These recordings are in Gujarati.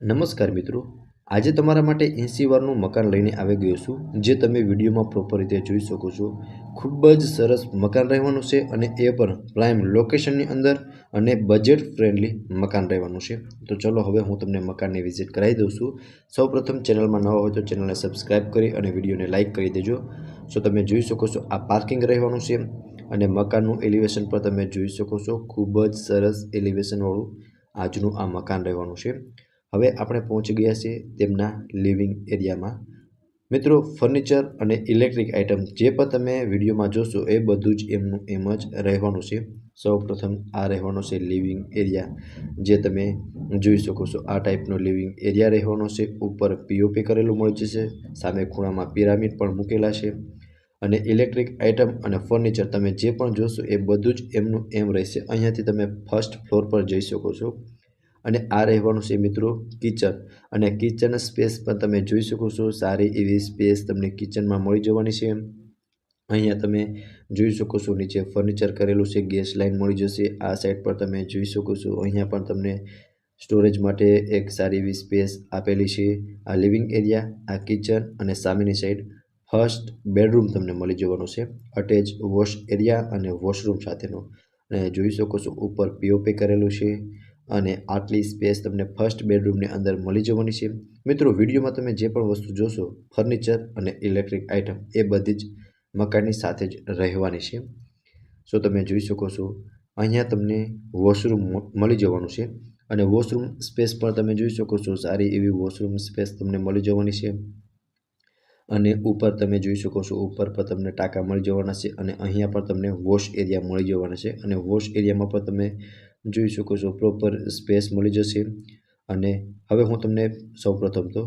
નમસ્કાર મિત્રો, આજે તમારા માટે 80 વારનું મકાન લઈને આવી ગયો છું, જે તમે વિડીયોમાં પ્રોપર રીતે જોઈ શકો છો। ખૂબ જ સરસ મકાન રહેવાનું છે અને એ પણ પ્રાઇમ લોકેશનની અંદર અને બજેટ ફ્રેન્ડલી મકાન રહેવાનું છે। તો ચલો હવે હું તમને મકાનની વિઝિટ કરાવી દઉં છું। સૌપ્રથમ ચેનલમાં નવા હોય તો ચેનલને સબસ્ક્રાઇબ કરી અને વિડીયોને લાઇક કરી દેજો। સો તમે જોઈ શકો છો આ પાર્કિંગ રહેવાનું છે અને મકાનનું એલિવેશન પણ તમે જોઈ શકો છો। ખૂબ જ સરસ એલિવેશનવાળું આજનું આ મકાન રહેવાનું છે। હવે આપણે પહોંચી ગયા છે તેમના લિવિંગ એરિયામાં। મિત્રો, ફર્નિચર અને ઇલેક્ટ્રિક આઇટમ જે પણ તમે વિડીયોમાં જોશો એ બધું જ એમનું એમ જ રહેવાનું છે। સૌપ્રથમ આ રહેવાનો છે લિવિંગ એરિયા, જે તમે જોઈ શકો છો આ ટાઈપનો લિવિંગ એરિયા રહેવાનો છે। ઉપર પીઓપી કરેલું મળી જશે, સામે ખૂણામાં પિરામિડ પણ મૂકેલા છે અને ઇલેક્ટ્રિક આઇટમ અને ફર્નિચર તમે જે પણ જોશો એ બધું જ એમનું એમ રહેશે। અહીંયાથી તમે ફર્સ્ટ ફ્લોર પર જઈ શકો છો અને આ રહેવાનું છે મિત્રો કિચન, અને કિચન સ્પેસ પણ તમે જોઈ શકો છો। સારી એવી સ્પેસ તમને કિચનમાં મળી જવાની છે। અહીંયા તમે જોઈ શકો છો નીચે ફર્નિચર કરેલું છે, ગેસ લાઇન મળી જશે। આ સાઈડ પર તમે જોઈ શકો છો અહીંયા પણ તમને સ્ટોરેજ માટે એક સારી એવી સ્પેસ આપેલી છે। આ લિવિંગ એરિયા, આ કિચન અને સામેની સાઈડ ફર્સ્ટ બેડરૂમ તમને મળી જવાનું છે, અટેચ વોશ એરિયા અને વોશરૂમ સાથેનો। અને જોઈ શકો છો ઉપર પીઓપી કરેલું છે અને આટલી સ્પેસ તમને ફર્સ્ટ બેડરૂમની અંદર મળી જવાની છે। મિત્રો, વિડીયોમાં તમે જે પણ વસ્તુ જોશો ફર્નિચર અને ઇલેક્ટ્રિક આઇટમ એ બધી જ મકાનની સાથે જ રહેવાની છે। સો તમે જોઈ શકો છો અહીંયા તમને વોશરૂમ મળી જવાનું છે અને વોશરૂમ સ્પેસ પણ તમે જોઈ શકો છો, સારી એવી વોશરૂમ સ્પેસ તમને મળી જવાની છે। અને ઉપર તમે જોઈ શકો છો ઉપર પર તમને ટાંકા મળી જવાના છે અને અહીંયા પણ તમને વોશ એરિયા મળી જવાના છે અને વોશ એરિયામાં પણ તમે જોઈ શકો છો પ્રોપર સ્પેસ મળી જશે। અને હવે હું તમને સૌપ્રથમ તો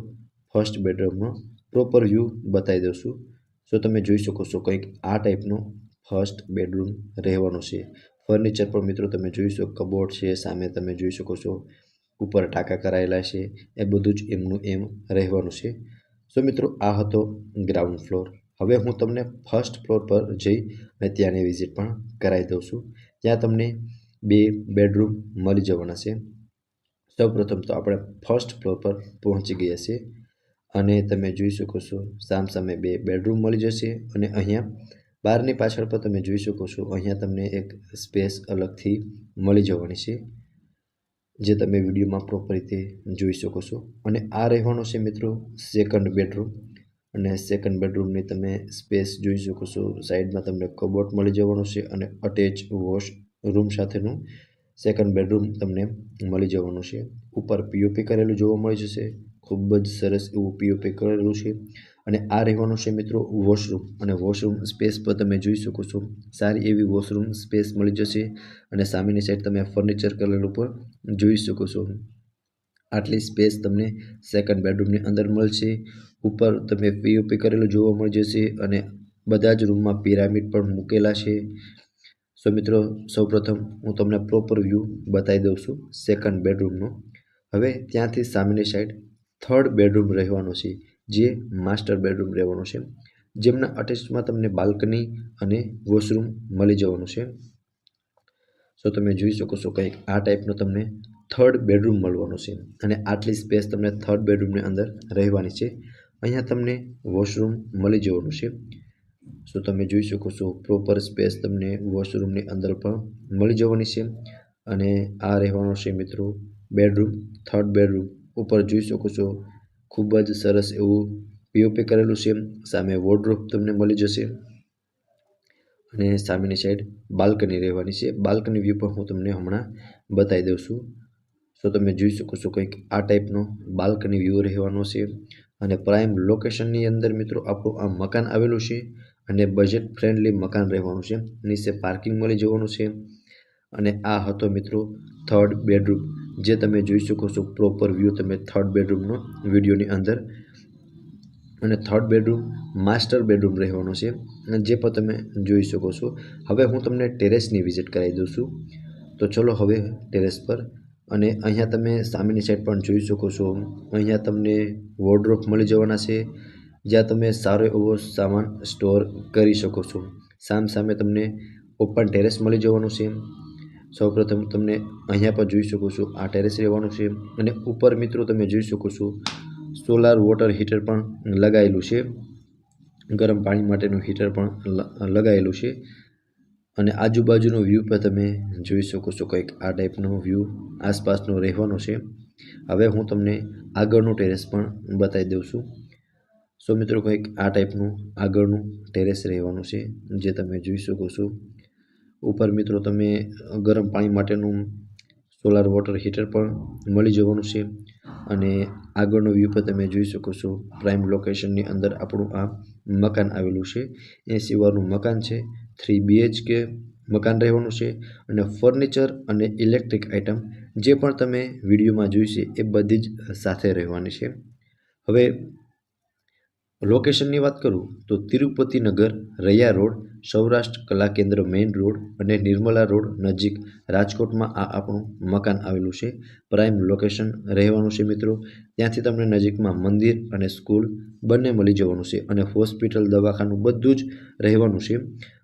ફર્સ્ટ બેડરૂમનો પ્રોપર વ્યૂ બતાવી દઉં છું। સો તમે જોઈ શકો છો કંઈક આ ટાઈપનો ફર્સ્ટ બેડરૂમ રહેવાનો છે। ફર્નિચર પણ મિત્રો તમે જોઈ શકો, કબોર્ડ છે, સામે તમે જોઈ શકો છો ઉપર ટાંકા કરાયેલા છે, એ બધું જ એમનું એમ રહેવાનું છે। સો મિત્રો, આ હતો ગ્રાઉન્ડ ફ્લોર। હવે હું તમને ફર્સ્ટ ફ્લોર પર જઈ અને ત્યાંની વિઝિટ પણ કરાવી દઉં છું। ત્યાં તમને 2 બેડરૂમ મળી જવાના છે। સૌપ્રથમ તો આપણે ફર્સ્ટ ફ્લોર પર પહોંચી ગયા છીએ અને તમે જોઈ શકો છો સામસામે 2 બેડરૂમ મળી જશે અને અહીંયા બહારની પાછળ પણ તમે જોઈ શકો છો અહીંયા તમને એક સ્પેસ અલગથી મળી જવાની છે, જે તમે વિડીયોમાં પ્રોપર રીતે જોઈ શકો છો। અને આ રહેવાનો છે મિત્રો સેકન્ડ બેડરૂમ, અને સેકન્ડ બેડરૂમની તમે સ્પેસ જોઈ શકો છો। સાઈડમાં તમને કબોર્ડ મળી જવાનું છે અને અટેચ વોશ રૂમ સાથેનું સેકન્ડ બેડરૂમ તમને મળી જવાનું છે। ઉપર પીઓપી કરેલું જોવા મળી જશે, ખૂબ જ સરસ એવું પીઓપી કરેલું છે। અને આ રહેવાનું છે મિત્રો વોશરૂમ, અને વોશરૂમ સ્પેસ પર તમે જોઈ શકો છો સારી એવી વોશરૂમ સ્પેસ મળી જશે અને સામેની સાઈડ તમે ફર્નિચર કરેલું પણ જોઈ શકો છો। આટલી સ્પેસ તમને સેકન્ડ બેડરૂમની અંદર મળશે। ઉપર તમે પીઓપી કરેલું જોવા મળી જશે અને બધા જ રૂમમાં પિરામિડ પણ મૂકેલા છે। સો મિત્રો, સૌપ્રથમ હું તમને પ્રોપર વ્યૂ બતાવી દઉં છું સેકન્ડ બેડરૂમનો। હવે ત્યાંથી સામેની સાઈડ થર્ડ બેડરૂમ રહેવાનો છે, જે માસ્ટર બેડરૂમ રહેવાનો છે, જેમના અટેચમાં તમને બાલ્કની અને વોશરૂમ મળી જવાનું છે। સો તમે જોઈ શકો છો કંઈક આ ટાઈપનો તમને થર્ડ બેડરૂમ મળવાનો છે અને આટલી સ્પેસ તમને થર્ડ બેડરૂમની અંદર રહેવાની છે। અહીંયા તમને વોશરૂમ મળી જવાનું છે। સો તમે જોઈ શકો છો પ્રોપર સ્પેસ તમને વોશરૂમની અંદર પણ મળી જવાની છે। અને આ રહેવાનો છે મિત્રો બેડરૂમ, થર્ડ બેડરૂમ। ઉપર જોઈ શકો છો ખૂબ જ સરસ એવું પીઓપી કરેલું છે, સામે વોર્ડરોબ તમને મળી જશે અને સામેની સાઈડ બાલ્કની રહેવાની છે। બાલ્કની વ્યૂ પણ હું તમને હમણાં બતાવી દઉં છું। સો તમે જોઈ શકો છો કંઈક આ ટાઈપનો બાલ્કની વ્યૂ રહેવાનો છે અને પ્રાઇમ લોકેશનની અંદર મિત્રો આપણું આ મકાન આવેલું છે અને બજેટ ફ્રેન્ડલી મકાન રહેવાનું છે। નીચે પાર્કિંગ મળી જવાનું છે અને આ હતો મિત્રો થર્ડ બેડરૂમ, જે તમે જોઈ શકો છો પ્રોપર વ્યૂ તમે થર્ડ બેડરૂમનો વિડીયોની અંદર। અને થર્ડ બેડરૂમ માસ્ટર બેડરૂમ રહેવાનો છે, જે પણ તમે જોઈ શકો છો। હવે હું તમને ટેરેસની વિઝિટ કરાવી દઉં છું। તો ચલો હવે ટેરેસ પર, અને અહીંયા તમે સામેની સાઈડ પણ જોઈ શકો છો અહીંયા તમને વોર્ડરોબ મળી જવાના છે, જ્યાં તમે સારો એવો સામાન સ્ટોર કરી શકો છો। સામે તમને ઓપન ટેરેસ મળી જવાનું છે સૌપ્રથમ તમને અહીંયા પર જોઈ શકો છો આ ટેરેસ રહેવાનું છે અને ઉપર મિત્રો તમે જોઈ શકો છો સોલાર વોટર હીટર પણ લગાવેલું છે, ગરમ પાણી માટેનું હીટર પણ લગાવેલું છે અને આજુબાજુનો વ્યૂ પણ તમે જોઈ શકો છો કંઈક આ ટાઈપનો વ્યૂ આસપાસનો રહેવાનો છે. હવે હું તમને આગળનું ટેરેસ પણ બતાવી દઉં છું. સો મિત્રો કંઈક આ ટાઈપનું આગળનું ટેરેસ રહેવાનું છે જે તમે જોઈ શકો છો. ઉપર મિત્રો તમે ગરમ પાણી માટેનું સોલાર વોટર હીટર પણ મળી જવાનું છે અને આગળનો વ્યૂ પણ તમે જોઈ શકો છો. પ્રાઇમ લોકેશનની અંદર આપણું આ મકાન આવેલું છે. 80 વારનું મકાન છે, 3 BHK મકાન રહેવાનું છે અને ફર્નિચર અને ઇલેક્ટ્રિક આઇટમ જે પણ તમે વિડીયોમાં જોઈ છે એ બધી જ સાથે રહેવાની છે. હવે લોકેશનની વાત કરું તો તિરુપતિનગર, રૈયા રોડ, સૌરાષ્ટ્ર કલા કેન્દ્ર મેઇન રોડ અને નિર્મલા રોડ નજીક રાજકોટમાં આ આપણું મકાન આવેલું છે. પ્રાઇમ લોકેશન રહેવાનું છે મિત્રો. ત્યાંથી તમને નજીકમાં મંદિર અને સ્કૂલ બંને મળી જવાનું છે અને હોસ્પિટલ, દવાખાનું બધું જ રહેવાનું છે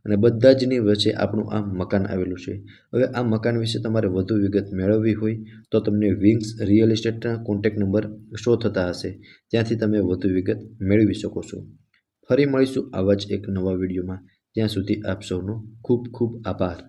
અને બધા જની વચ્ચે આપણું આ મકાન આવેલું છે. હવે આ મકાન વિશે તમારે વધુ વિગત મેળવવી હોય તો તમને વિંગ્સ રિયલ એસ્ટેટના કોન્ટેક્ટ નંબર શો થતા હશે, ત્યાંથી તમે વધુ વિગત મેળવી શકો છો. ફરી મળીશું આવા જ એક નવા વિડીયોમાં. ત્યાં સુધી આપ સૌનો ખૂબ ખૂબ આભાર.